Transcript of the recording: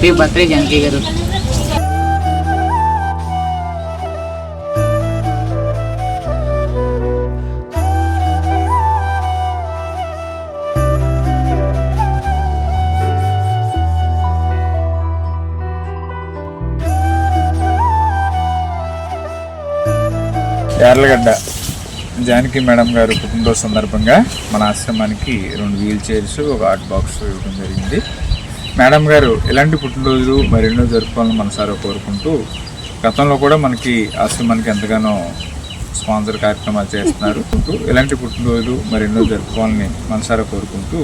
Happy birthday Janaki గారు. Yarlagadda Janaki madam గారు పుట్టినరోజు సందర్భంగా మన ఆశ్రమానికి 2 వీల్ చైర్స్, ఒక హాట్ బాక్స్ ఇవ్వడం జరిగింది. మేడం గారు ఇలాంటి పుట్టినరోజులు మరెన్నో జరుపుకోవాలని మనసారా కోరుకుంటూ, గతంలో కూడా మనకి ఆశ్రమానికి ఎంతగానో స్పాన్సర్ కార్యక్రమాలు చేస్తున్నారు. ఇలాంటి పుట్టినరోజులు మరెన్నో జరుపుకోవాలని మనసారా కోరుకుంటూ